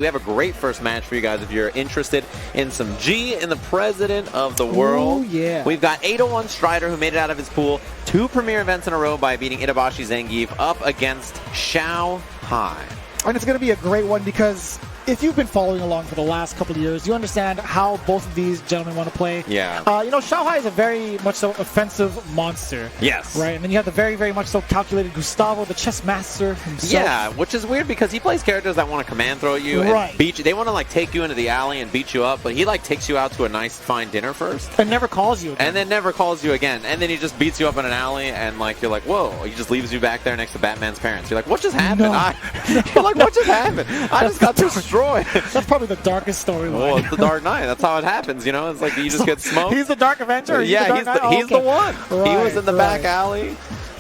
We have a great first match for you guys if you're interested in some G in the President of the World. Ooh, yeah. We've got 801 Strider, who made it out of his pool 2 premier events in a row by beating Itabashi Zangief up against Xiaohai. And it's going to be a great one because if you've been following along for the last couple of years, you understand how both of these gentlemen want to play. Yeah. You know, Xiaohai is a very much so offensive monster. Yes. Right? And then you have the very, very much so calculated Gustavo, the chess master himself. Yeah, which is weird because he plays characters that want to command throw you and beat you. They want to like take you into the alley and beat you up, but he like takes you out to a nice fine dinner first. And never calls you again. And then never calls you again. And then he just beats you up in an alley and like you're like, whoa, he just leaves you back there next to Batman's parents. You're like, what just happened? No. You're like, what just happened? I just got destroyed. That's probably the darkest storyline. Well, it's the Dark Knight. That's how it happens, you know? It's like you just get smoked. He's the Dark Avenger? Yeah, he's the one. Right, he was in the back alley.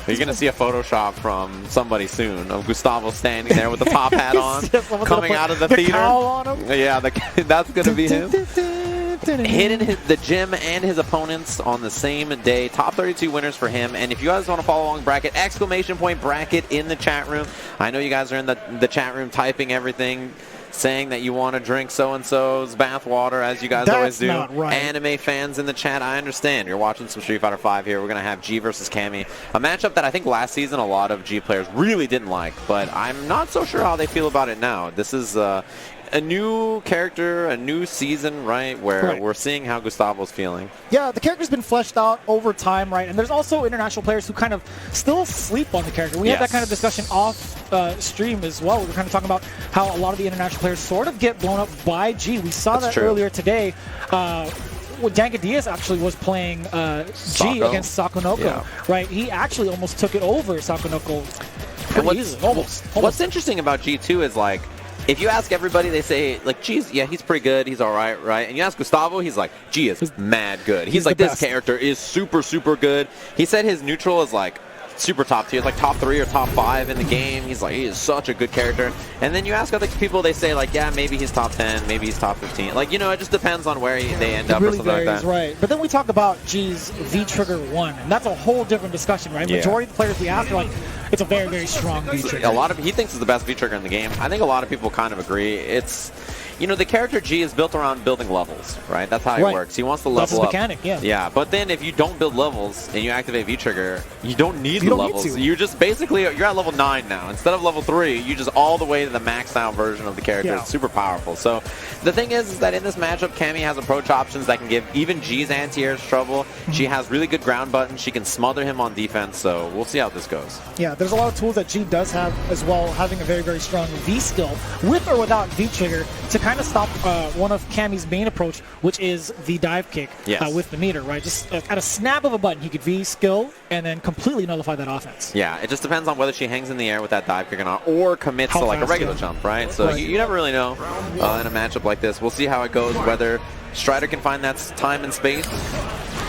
You're going to see a Photoshop from somebody soon of Gustavo standing there with the top hat on, coming out of the theater. Cowl on him. Yeah, that's going to be him. Hitting the gym and his opponents on the same day. Top 32 winners for him. And if you guys want to follow along, bracket, exclamation point bracket in the chat room. I know you guys are in the chat room typing everything, saying that you want to drink so-and-so's bath water, as you guys always do. Not right. Anime fans in the chat, I understand. You're watching some Street Fighter V here. We're going to have G versus Cammy. A matchup that I think last season a lot of G players really didn't like, but I'm not so sure how they feel about it now. This is a new character, a new season, right, where we're seeing how Gustavo's feeling. Yeah, the character's been fleshed out over time, right? And there's also international players who kind of still sleep on the character. We had that kind of discussion off stream as well. We were kind of talking about how a lot of the international players sort of get blown up by G. We saw that earlier today. Danga Diaz actually was playing G against Sakonoko, right? He actually almost took it over Sakonoko pretty easily, almost. What's interesting about G2 is, like, if you ask everybody, they say, like, G's, yeah, he's pretty good, he's all right, right? And you ask Gustavo, he's like, G is mad good. He's like, this character is super, super good. He said his neutral is, like, super top tier, like top 3 or top 5 in the game. He's like, he is such a good character. And then you ask other people, they say like, yeah, maybe he's top 10, maybe he's top 15. Like, you know, it just depends on where they end up or something like that. Right. But then we talk about G's V-Trigger 1, and that's a whole different discussion, right? Majority of the players we ask are like, it's a very, very strong V-Trigger. He thinks it's the best V-Trigger in the game. I think a lot of people kind of agree. It's, you know, the character G is built around building levels, right? That's how he works. He wants to level up. Mechanic, yeah, but then if you don't build levels and you activate V-Trigger, you don't need the levels. You're just basically, you're at level 9 now. Instead of level 3, you just all the way to the maxed out version of the character. It's super powerful. So the thing is that in this matchup, Cammy has approach options that can give even G's anti-airs trouble. She has really good ground buttons. She can smother him on defense, so we'll see how this goes. Yeah, there's a lot of tools that G does have as well, having a very, very strong V skill, with or without V-Trigger, to kind of stop one of Cammy's main approach, which is the dive kick with the meter, right? Just at a snap of a button, he could V-skill and then completely nullify that offense. Yeah, it just depends on whether she hangs in the air with that dive kick or not, or commits to like a regular jump, right? So you never really know in a matchup like this. We'll see how it goes, whether Strider can find that time and space.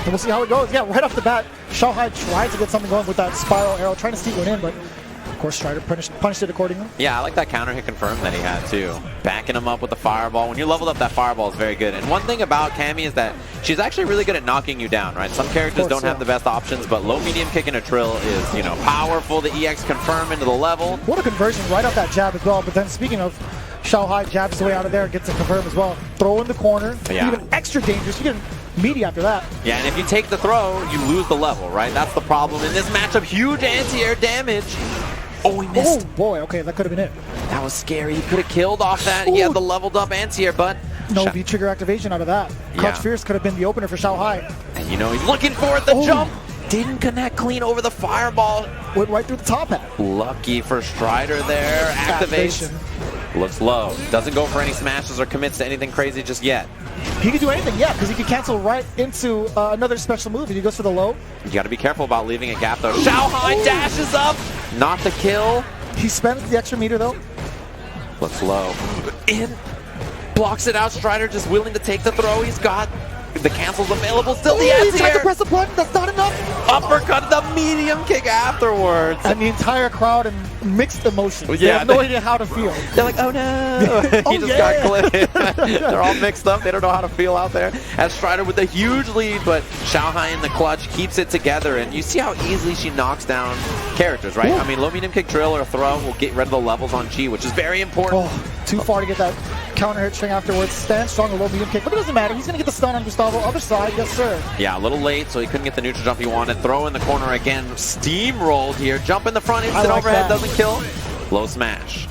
And we'll see how it goes. Yeah, right off the bat, Xiaohai tried to get something going with that spiral arrow, trying to sneak one in, but of course Strider punished it accordingly. Yeah, I like that counter hit confirm that he had too. Backing him up with the fireball. When you leveled up, that fireball is very good. And one thing about Cammy is that she's actually really good at knocking you down, right? Some characters don't have the best options, but low, medium kick and a trill is, you know, powerful. The EX confirm into the level. What a conversion right off that jab as well. But then speaking of, Xiaohai jabs his way out of there and gets a confirm as well. Throw in the corner. Even extra dangerous. You get meaty after that. Yeah, and if you take the throw, you lose the level, right? That's the problem in this matchup. Huge anti-air damage. Oh, he missed. Oh, boy. Okay, that could have been it. That was scary. He could have killed off that. He had the leveled up anti-air, but no V-Trigger activation out of that. Clutch Fierce could have been the opener for Xiaohai. And you know, he's looking for it. The jump didn't connect clean over the fireball. Went right through the top hat. Lucky for Strider there. Activation. Looks low. Doesn't go for any smashes or commits to anything crazy just yet. He could do anything, because he could cancel right into another special move if he goes for the low. You got to be careful about leaving a gap, though. Xiaohai dashes up. Not the kill. He spends the extra meter, though. Looks low. In. Blocks it out. Strider just willing to take the throw. He's got the cancels available. Still the anti-air. He's trying to press the button. That's not enough. Uppercut the medium kick afterwards. And the entire crowd in mixed emotions. They have no idea how to feel. They're like, oh no. He just got clipped. They're all mixed up. They don't know how to feel out there. As Strider with a huge lead, but Xiaohai in the clutch keeps it together. And you see how easily she knocks down characters, right? I mean, low medium kick drill or throw will get rid of the levels on G, which is very important Too far to get that counter hit string afterwards. Stand strong, a low medium kick, but it doesn't matter. He's going to get the stun on Gustavo. Other side, yes sir. Yeah, a little late, so he couldn't get the neutral jump he wanted. Throw in the corner again. Steamrolled here. Jump in the front, instant overhead, doesn't kill. Low smash.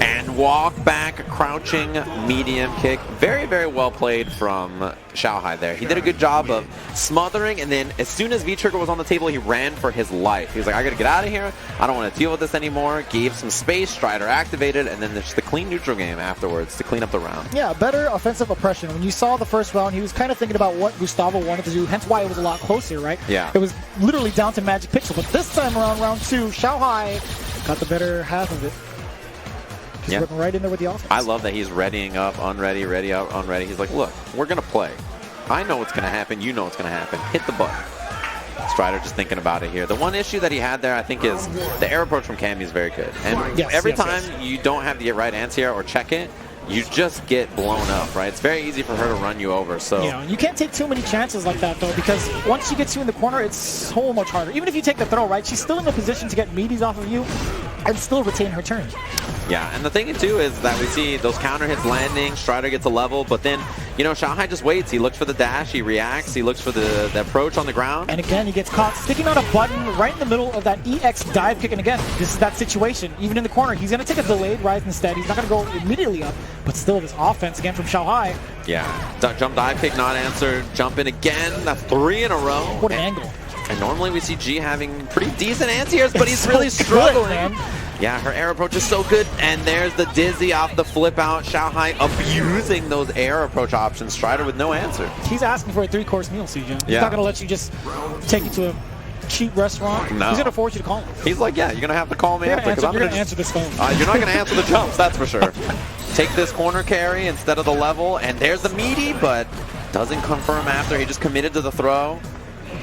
And walk back, crouching medium kick. Very, very well played from Xiaohai there. He did a good job of smothering, and then as soon as V-Trigger was on the table, he ran for his life. He was like, I gotta get out of here. I don't want to deal with this anymore. Gave some space, Strider activated, and then there's just the clean neutral game afterwards to clean up the round. Yeah, better offensive oppression. When you saw the first round, he was kind of thinking about what Gustavo wanted to do, hence why it was a lot closer, right? Yeah. It was literally down to magic pixel, but this time around, round 2, Xiaohai got the better half of it. He's working right in there with the offense. I love that he's readying up, unready, ready up, unready. He's like, look, we're going to play. I know what's going to happen. You know what's going to happen. Hit the button. Strider just thinking about it here. The one issue that he had there, I think, is the air approach from Cammy is very good. And every time you don't have the right NCR or check it, you just get blown up, right? It's very easy for her to run you over. So yeah, you can't take too many chances like that, though, because once she gets you in the corner, it's so much harder. Even if you take the throw, right, she's still in a position to get meaties off of you and still retain her turn. Yeah, and the thing, too, is that we see those counter hits landing, Strider gets a level, but then, you know, Xiaohai just waits. He looks for the dash, he reacts, he looks for the approach on the ground. And again, he gets caught sticking on a button right in the middle of that EX dive kick. And again, this is that situation. Even in the corner, he's going to take a delayed rise instead. He's not going to go immediately up, but still this offense again from Xiaohai. Yeah, jump dive kick not answered, jump in again. That's 3 in a row. What an angle. And normally we see G having pretty decent anti-airs, but he's really struggling. Man. Yeah, her air approach is so good. And there's the dizzy off the flip out. Xiaohai abusing those air approach options. Strider with no answer. He's asking for a 3-course meal, CJ. He's Yeah. not going to let you just take you to a cheap restaurant. No. He's going to force you to call him. He's like, yeah, you're going to have to call me after. You're going to answer this phone. You're not going to answer the jumps, that's for sure. Take this corner carry instead of the level. And there's the meaty, but doesn't confirm after. He just committed to the throw.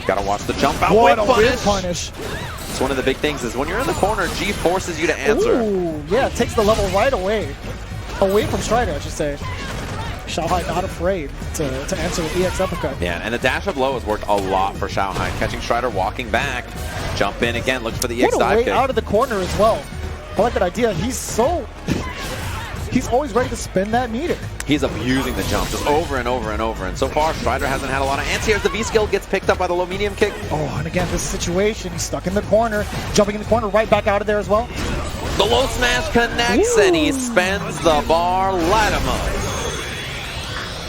Got to watch the jump out. What a whip punish. It's one of the big things is when you're in the corner, G forces you to answer. Ooh, yeah, it takes the level right away. Away from Strider, I should say. Xiaohai not afraid to answer the EX uppercut. Yeah, and the dash up low has worked a lot for Xiaohai. Catching Strider walking back. Jump in again, looks for the EX dive kick. Out of the corner as well. I like that idea. He's always ready to spin that meter. He's abusing the jump just over and over and over. And so far, Strider hasn't had a lot of anti-airs. The V-skill gets picked up by the low medium kick. Oh, and again, this situation, he's stuck in the corner. Jumping in the corner, right back out of there as well. The low smash connects, and he spends the bar, light him up.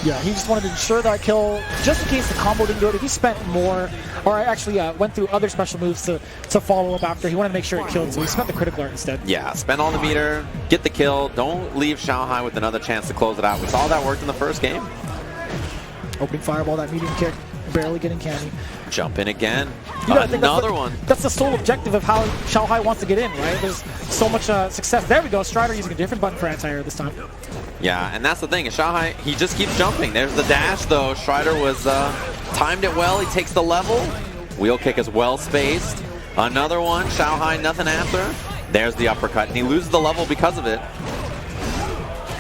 Yeah, he just wanted to ensure that kill, just in case the combo didn't do it. If he spent more, or actually went through other special moves to follow up after, he wanted to make sure it killed, so he spent the critical art instead. Yeah, spend all the meter, get the kill, don't leave Xiaohai with another chance to close it out. We saw that worked in the first game. Opening fireball, that medium kick, barely getting Cammy. Jump in again. Another one. That's the sole objective of how Xiaohai wants to get in, right? There's so much success. There we go, Strider using a different button for anti-air this time. Yeah, and that's the thing. Xiaohai, he just keeps jumping. There's the dash, though. Strider was timed it well. He takes the level. Wheel kick is well spaced. Another one. Xiaohai, nothing after. There's the uppercut, and he loses the level because of it.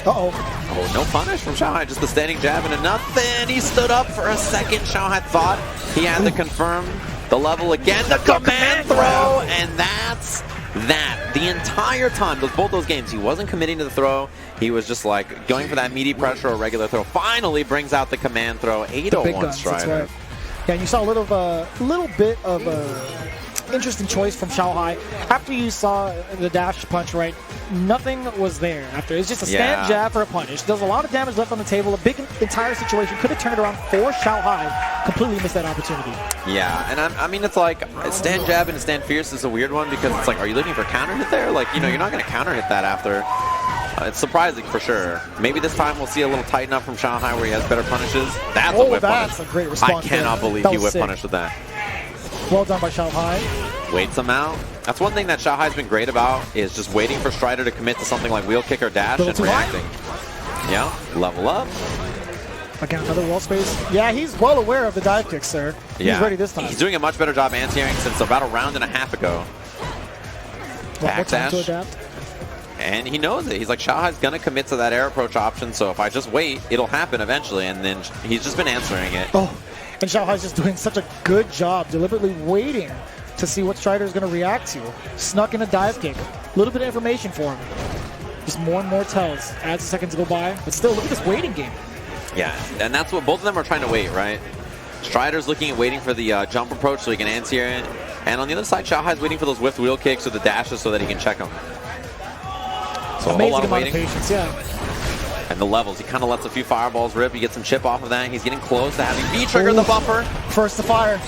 Uh-oh. Oh, no punish from Xiaohai. Just the standing jab into nothing. He stood up for a second. Xiaohai thought he had to confirm the level again. The command throw, and that's that. The entire time, both those games, he wasn't committing to the throw. He was just like going for that meaty pressure or regular throw. Finally brings out the command throw. 801 Strider. That's right. Yeah, you saw a little bit of interesting choice from Xiaohai. After you saw the dash punch, right, nothing was there after. It's just a stand jab for a punish. There's a lot of damage left on the table. A big entire situation. Could have turned it around for Xiaohai. Completely missed that opportunity. Yeah, and I mean, it's like stand jab and stand fierce is a weird one because it's like, are you looking for counter hit there? Like, you know, you're not going to counter hit that after. It's surprising for sure. Maybe this time we'll see a little tighten up from Xiaohai where he has better punishes. That's a whip punish. That's a great response. I cannot believe he whip punished with that. Well done by Xiaohai. Waits him out. That's one thing that Xiaohai's been great about is just waiting for Strider to commit to something like wheel kick or dash and reacting. Yeah, level up. Again, another wall space. Yeah, he's well aware of the dive kick, sir. He's ready this time. He's doing a much better job anti-airing since about a round and a half ago. Back dash. To adapt. And he knows it. He's like, Xiaohai's going to commit to that air approach option, so if I just wait, it'll happen eventually. And then he's just been answering it. Oh, and Xiaohai's just doing such a good job, deliberately waiting to see what Strider is going to react to. Snuck in a dive kick. A little bit of information for him. Just more and more tells as the seconds go by. But still, look at this waiting game. Yeah, and that's what both of them are trying to wait, right? Strider's looking at waiting for the jump approach so he can answer it. And on the other side, Xiaohai's waiting for those whiffed wheel kicks or the dashes so that he can check them. So Amazing a whole lot of amount waiting. of patience, yeah. And the levels, he kind of lets a few fireballs rip. He gets some chip off of that. He's getting close to having V-trigger the buffer. First to fire.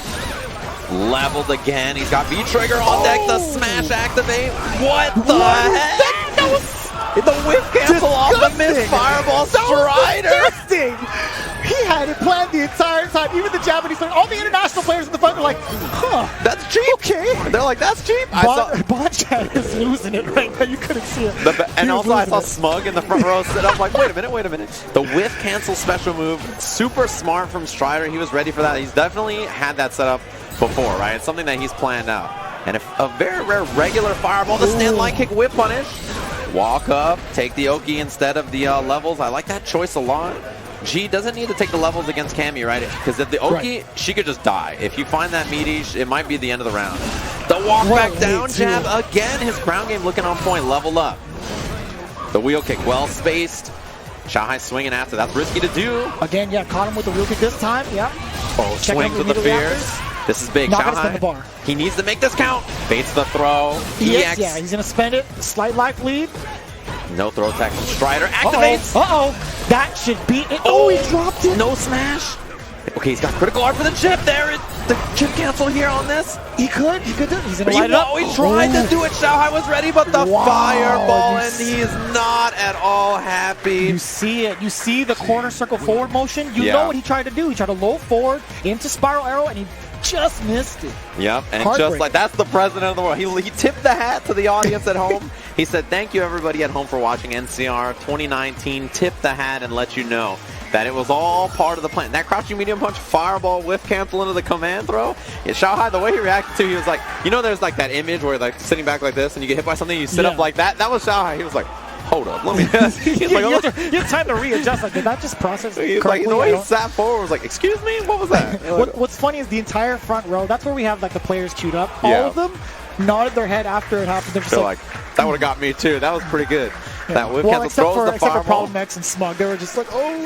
Leveled again. He's got V-trigger on deck. The smash activate. What the heck? That was the whiff cancel off the missed fireball. Strider. Disgusting. He had it planned the entire time. Even the Japanese players, all the international players in the front are like, huh. That's cheap. Okay. They're like, that's cheap. Bonchan is losing it right now. You couldn't see it. And also I saw Smug in the front row sit up like, wait a minute. The whiff cancel special move, super smart from Strider. He was ready for that. He's definitely had that set up before, right? It's something that he's planned out. And if a very rare regular fireball, the stand line kick whip punish. Walk up, take the Oki instead of the levels. I like that choice a lot. G doesn't need to take the levels against Cammy, right? Because if the Oki, she could just die. If you find that meaty, it might be the end of the round. The walk back down jab again. His ground game looking on point. Level up. The wheel kick well spaced. Xiaohai swinging after. That's risky to do. Again, yeah, caught him with the wheel kick this time. Yeah. Oh, swings with the fears. This is big. Not gonna spend the bar. He needs to make this count. Baits the throw. Yes, yeah, he's gonna spend it. Slight life lead. No throw attack from Strider. Activates. That should be it. Oh, he dropped it. No smash. Okay, he's got critical art for the chip. There, the chip cancel here on this. He could do it. He's gonna light it up. He tried to do it. Xiaohai was ready, but the fireball, and he's not at all happy. You see it. You see the corner circle forward motion. You know what he tried to do. He tried to low forward into spiral arrow, and he just missed it. Yep, and just like that's the president of the world. He tipped the hat to the audience at home. He said, thank you everybody at home for watching NCR 2019. Tip the hat and let you know that it was all part of the plan. That crouching medium punch, fireball, whiff cancel into the command throw. Yeah, Xiaohai, the way he reacted to, he was like, you know, there's like that image where like sitting back like this and you get hit by something, you sit up like that. That was Xiaohai. He was like, hold up, let me. He's like, you have time to readjust. Like, did that just process? He's like, the way he sat forward was like, excuse me, what was that? What's funny is the entire front row. That's where we have like the players queued up. All of them nodded their head after it happened. They're just like, that would have got me too. That was pretty good. That whip cancel except throws the for fireball. Problem X and Smug, they were just like, oh